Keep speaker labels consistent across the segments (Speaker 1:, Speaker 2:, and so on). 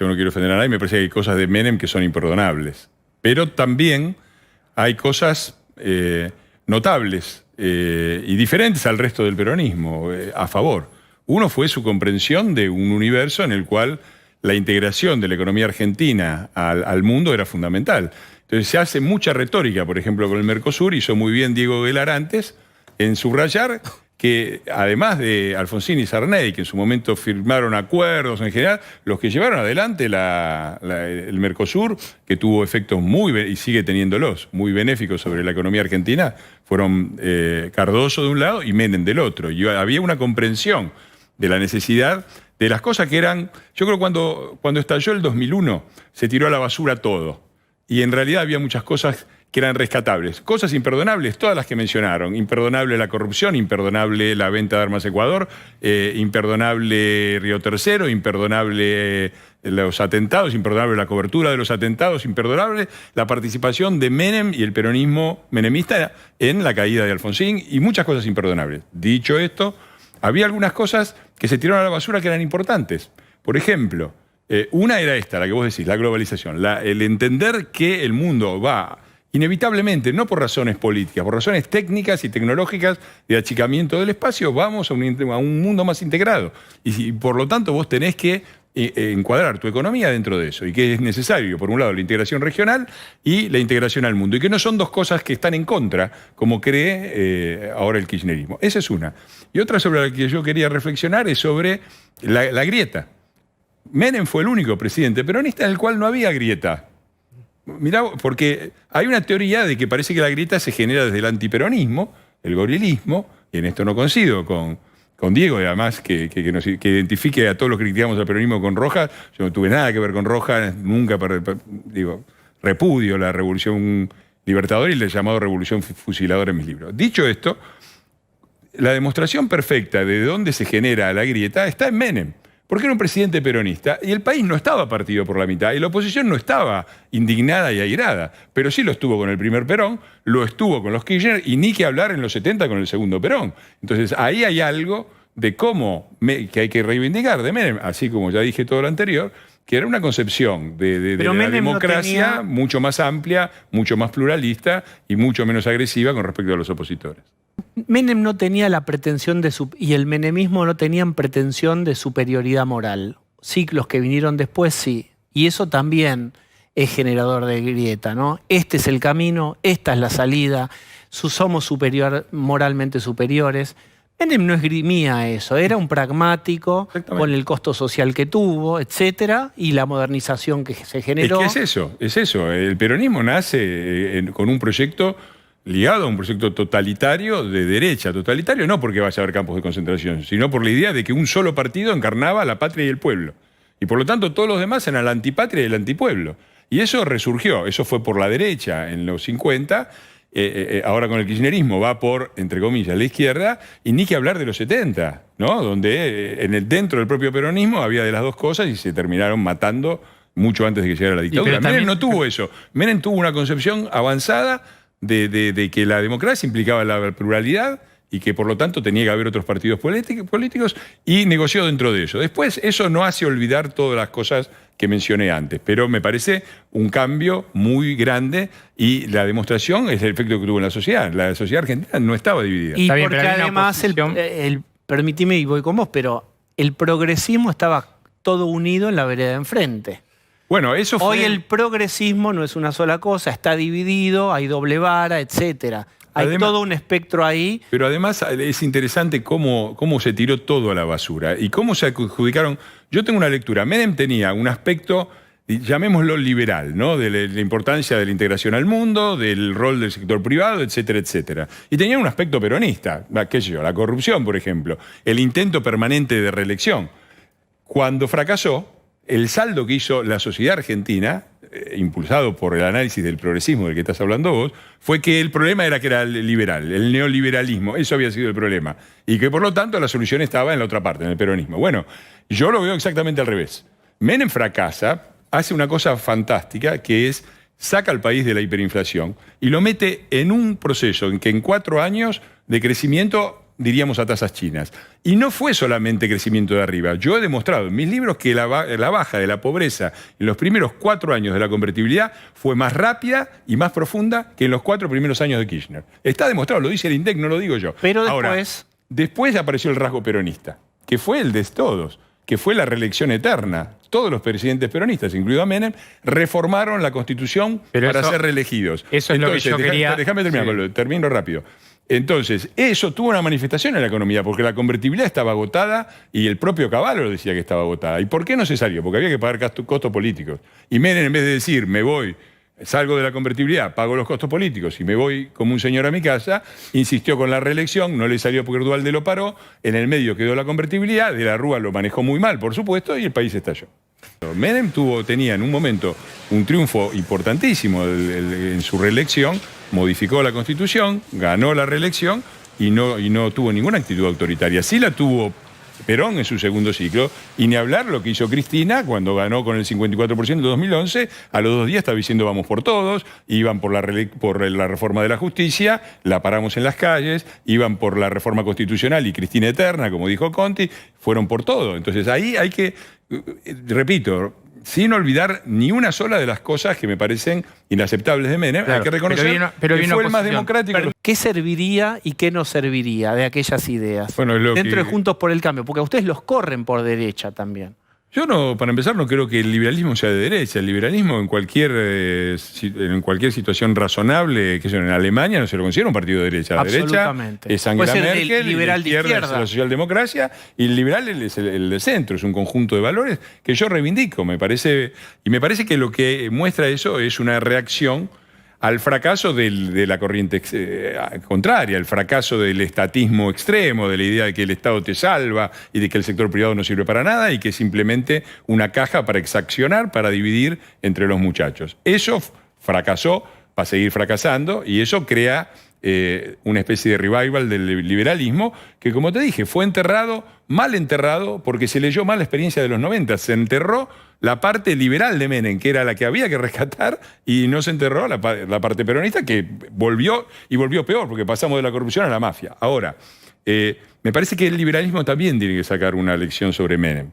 Speaker 1: yo no quiero ofender a nadie, me parece que hay cosas de Menem que son imperdonables. Pero también hay cosas notables y diferentes al resto del peronismo, a favor. Uno fue su comprensión de un universo en el cual la integración de la economía argentina al mundo era fundamental. Entonces se hace mucha retórica, por ejemplo, con el Mercosur, hizo muy bien Diego Guelar antes, en subrayar que además de Alfonsín y Sarney, que en su momento firmaron acuerdos en general, los que llevaron adelante el Mercosur, que tuvo efectos y sigue teniéndolos, muy benéficos sobre la economía argentina, fueron Cardoso de un lado y Menem del otro. Y había una comprensión de la necesidad de las cosas que eran... Yo creo que cuando estalló el 2001, se tiró a la basura todo. Y en realidad había muchas cosas que eran rescatables. Cosas imperdonables, todas las que mencionaron. Imperdonable la corrupción, imperdonable la venta de armas a Ecuador, imperdonable Río Tercero, imperdonable los atentados, imperdonable la cobertura de los atentados, imperdonable la participación de Menem y el peronismo menemista en la caída de Alfonsín y muchas cosas imperdonables. Dicho esto, había algunas cosas que se tiraron a la basura que eran importantes. Por ejemplo, una era esta, la que vos decís, la globalización. El entender que el mundo va inevitablemente, no por razones políticas, por razones técnicas y tecnológicas de achicamiento del espacio, vamos a un mundo más integrado. Y por lo tanto vos tenés que encuadrar tu economía dentro de eso. Y que es necesario, por un lado, la integración regional y la integración al mundo. Y que no son dos cosas que están en contra, como cree ahora el kirchnerismo. Esa es una. Y otra sobre la que yo quería reflexionar es sobre la grieta. Menem fue el único presidente peronista en el cual no había grieta. Mirá, porque hay una teoría de que parece que la grieta se genera desde el antiperonismo, el gorilismo, y en esto no coincido con Diego, y además que identifique a todos los que criticamos al peronismo con Rojas. Yo no tuve nada que ver con Rojas, nunca, repudio la revolución libertadora y la llamado revolución fusiladora en mis libros. Dicho esto, la demostración perfecta de dónde se genera la grieta está en Menem. Porque era un presidente peronista y el país no estaba partido por la mitad y la oposición no estaba indignada y airada, pero sí lo estuvo con el primer Perón, lo estuvo con los Kirchner y ni que hablar en los 70 con el segundo Perón. Entonces ahí hay algo de que hay que reivindicar de Menem, así como ya dije todo lo anterior, que era una concepción de la democracia mucho más amplia, mucho más pluralista y mucho menos agresiva con respecto a los opositores.
Speaker 2: Menem no tenía la pretensión y el menemismo no tenían pretensión de superioridad moral. Sí, los que vinieron después sí. Y eso también es generador de grieta, ¿no? Este es el camino, esta es la salida, somos moralmente superiores. Menem no esgrimía eso, era un pragmático con el costo social que tuvo, etcétera, y la modernización que se generó.
Speaker 1: Es que es eso. El peronismo nace con un proyecto ligado a un proyecto totalitario de derecha. Totalitario no porque vaya a haber campos de concentración, sino por la idea de que un solo partido encarnaba la patria y el pueblo. Y por lo tanto todos los demás eran la antipatria y el antipueblo. Y eso resurgió, eso fue por la derecha en los 50, ahora con el kirchnerismo va por, entre comillas, la izquierda, y ni que hablar de los 70, ¿no? Donde dentro del propio peronismo había de las dos cosas y se terminaron matando mucho antes de que llegara la dictadura. Menem no tuvo eso. Menem tuvo una concepción avanzada de que la democracia implicaba la pluralidad y que por lo tanto tenía que haber otros partidos políticos y negoció dentro de eso. Después eso no hace olvidar todas las cosas que mencioné antes, pero me parece un cambio muy grande y la demostración es el efecto que tuvo en la sociedad. La sociedad argentina no estaba dividida.
Speaker 2: Y porque además, permitime y voy con vos, pero el progresismo estaba todo unido en la vereda de enfrente.
Speaker 1: Bueno, eso fue...
Speaker 2: Hoy el progresismo no es una sola cosa, está dividido, hay doble vara, etcétera. Hay todo un espectro ahí.
Speaker 1: Pero además es interesante cómo se tiró todo a la basura y cómo se adjudicaron. Yo tengo una lectura. Menem tenía un aspecto, llamémoslo liberal, ¿no? De la importancia de la integración al mundo, del rol del sector privado, etcétera, etcétera. Y tenía un aspecto peronista, qué sé yo, la corrupción, por ejemplo, el intento permanente de reelección. Cuando fracasó, el saldo que hizo la sociedad argentina, impulsado por el análisis del progresismo del que estás hablando vos, fue que el problema era que era liberal, el neoliberalismo, eso había sido el problema. Y que por lo tanto la solución estaba en la otra parte, en el peronismo. Bueno, yo lo veo exactamente al revés. Menem fracasa, hace una cosa fantástica que es saca al país de la hiperinflación y lo mete en un proceso en que en 4 años de crecimiento diríamos a tasas chinas. Y no fue solamente crecimiento de arriba. Yo he demostrado en mis libros que la baja de la pobreza en los primeros 4 años de la convertibilidad fue más rápida y más profunda que en los 4 primeros años de Kirchner. Está demostrado, lo dice el INDEC, no lo digo yo.
Speaker 2: Pero
Speaker 1: Ahora, después apareció el rasgo peronista, que fue el de todos, que fue la reelección eterna. Todos los presidentes peronistas, incluido Menem, reformaron la Constitución para ser reelegidos.
Speaker 3: Eso es lo que yo quería...
Speaker 1: Déjame terminar, sí. Termino rápido. Entonces, eso tuvo una manifestación en la economía, porque la convertibilidad estaba agotada y el propio Cavallo decía que estaba agotada. ¿Y por qué no se salió? Porque había que pagar costos políticos. Y Menem, en vez de decir, me voy, salgo de la convertibilidad, pago los costos políticos y me voy como un señor a mi casa, insistió con la reelección, no le salió porque Duhalde lo paró, en el medio quedó la convertibilidad, De la Rúa lo manejó muy mal, por supuesto, y el país estalló. Menem tenía en un momento un triunfo importantísimo en su reelección, modificó la Constitución, ganó la reelección y no tuvo ninguna actitud autoritaria. Sí la tuvo Perón en su segundo ciclo, y ni hablar lo que hizo Cristina cuando ganó con el 54% en 2011, a los 2 días estaba diciendo vamos por todos, iban por la reforma de la justicia, la paramos en las calles, iban por la reforma constitucional y Cristina eterna, como dijo Conti, fueron por todo. Entonces ahí hay que, repito, sin olvidar ni una sola de las cosas que me parecen inaceptables de Menem, claro, hay que reconocer que fue el más democrático.
Speaker 2: Pero, ¿qué serviría y qué no serviría de aquellas ideas?
Speaker 1: Bueno,
Speaker 2: dentro de Juntos por el Cambio, porque a ustedes los corren por derecha también.
Speaker 1: Yo no, para empezar, no creo que el liberalismo sea de derecha. El liberalismo en cualquier situación razonable, que en Alemania no se lo considera un partido de derecha. La derecha es Angela Merkel,
Speaker 2: liberal de izquierda
Speaker 1: es la socialdemocracia, y el liberal es el de centro, es un conjunto de valores que yo reivindico. Me parece que lo que muestra eso es una reacción al fracaso de la corriente contraria, el fracaso del estatismo extremo, de la idea de que el Estado te salva y de que el sector privado no sirve para nada y que es simplemente una caja para exaccionar, para dividir entre los muchachos. Eso fracasó, va a seguir fracasando, y eso crea una especie de revival del liberalismo que, como te dije, fue enterrado, mal enterrado, porque se leyó mal la experiencia de los 90. Se enterró la parte liberal de Menem, que era la que había que rescatar, y no se enterró la parte peronista, que volvió peor, porque pasamos de la corrupción a la mafia. Ahora, me parece que el liberalismo también tiene que sacar una lección sobre Menem.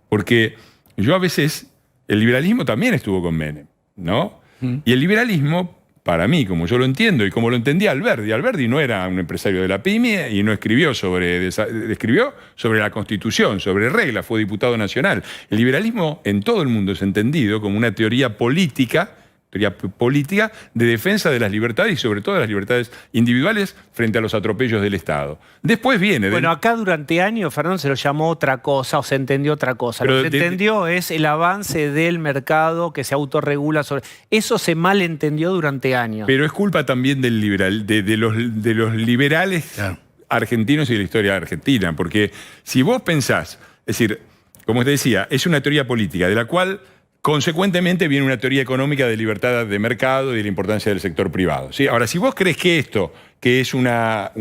Speaker 1: Porque yo a veces, el liberalismo también estuvo con Menem, ¿no? Y el liberalismo, para mí, como yo lo entiendo y como lo entendía Alberdi no era un empresario de la pyme y no escribió escribió sobre la Constitución, sobre reglas, fue diputado nacional. El liberalismo en todo el mundo es entendido como una teoría política de defensa de las libertades y sobre todo de las libertades individuales frente a los atropellos del Estado. Después viene...
Speaker 2: Bueno, acá durante años, Fernando, se lo llamó otra cosa o se entendió otra cosa. Pero lo que se entendió es el avance del mercado que se autorregula sobre... Eso se malentendió durante años.
Speaker 1: Pero es culpa también del de los liberales, claro, argentinos y de la historia argentina. Porque si vos pensás, es decir, como te decía, es una teoría política de la cual... consecuentemente viene una teoría económica de libertad de mercado y de la importancia del sector privado, ¿sí? Ahora, si vos crees que esto, que es una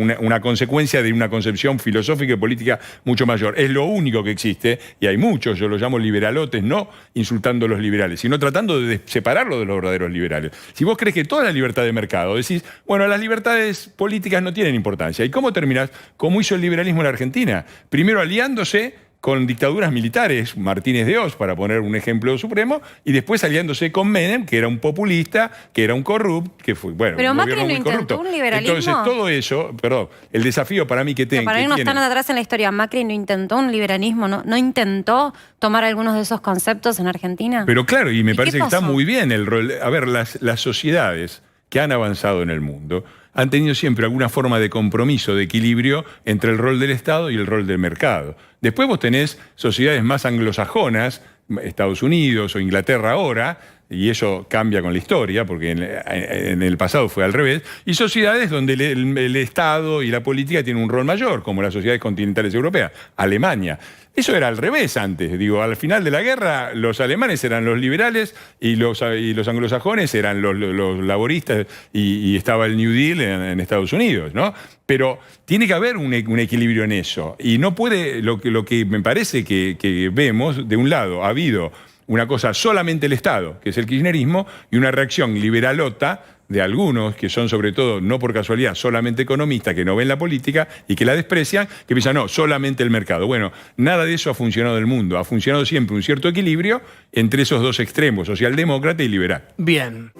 Speaker 1: consecuencia de una concepción filosófica y política mucho mayor, es lo único que existe, y hay muchos, yo los llamo liberalotes, no insultando a los liberales, sino tratando de separarlo de los verdaderos liberales. Si vos crees que toda la libertad de mercado, decís, bueno, las libertades políticas no tienen importancia. ¿Y cómo terminás? ¿Cómo hizo el liberalismo en la Argentina? Primero aliándose con dictaduras militares, Martínez de Oz, para poner un ejemplo supremo, y después aliándose con Menem, que era un populista, que era un corrupto, que fue, bueno,
Speaker 4: pero
Speaker 1: un
Speaker 4: Macri
Speaker 1: gobierno
Speaker 4: no
Speaker 1: muy corrupto.
Speaker 4: Intentó un liberalismo.
Speaker 1: Entonces, todo eso, perdón, el desafío para mí que tengo...
Speaker 4: Para irnos tan atrás en la historia, Macri no intentó un liberalismo, no intentó tomar algunos de esos conceptos en Argentina.
Speaker 1: Pero claro, y me parece que está muy bien el rol. A ver, las sociedades que han avanzado en el mundo han tenido siempre alguna forma de compromiso, de equilibrio entre el rol del Estado y el rol del mercado. Después vos tenés sociedades más anglosajonas, Estados Unidos o Inglaterra ahora, y eso cambia con la historia, porque en el pasado fue al revés, y sociedades donde el Estado y la política tienen un rol mayor, como las sociedades continentales europeas, Alemania. Eso era al revés antes. Digo, al final de la guerra, los alemanes eran los liberales y los anglosajones eran los laboristas y estaba el New Deal en Estados Unidos, ¿no? Pero tiene que haber un equilibrio en eso. Y no puede, lo que me parece que vemos, de un lado ha habido una cosa solamente el Estado, que es el kirchnerismo, y una reacción liberalota de algunos, que son sobre todo, no por casualidad, solamente economistas, que no ven la política y que la desprecian, que piensan, no, solamente el mercado. Bueno, nada de eso ha funcionado en el mundo. Ha funcionado siempre un cierto equilibrio entre esos dos extremos, socialdemócrata y liberal.
Speaker 2: Bien.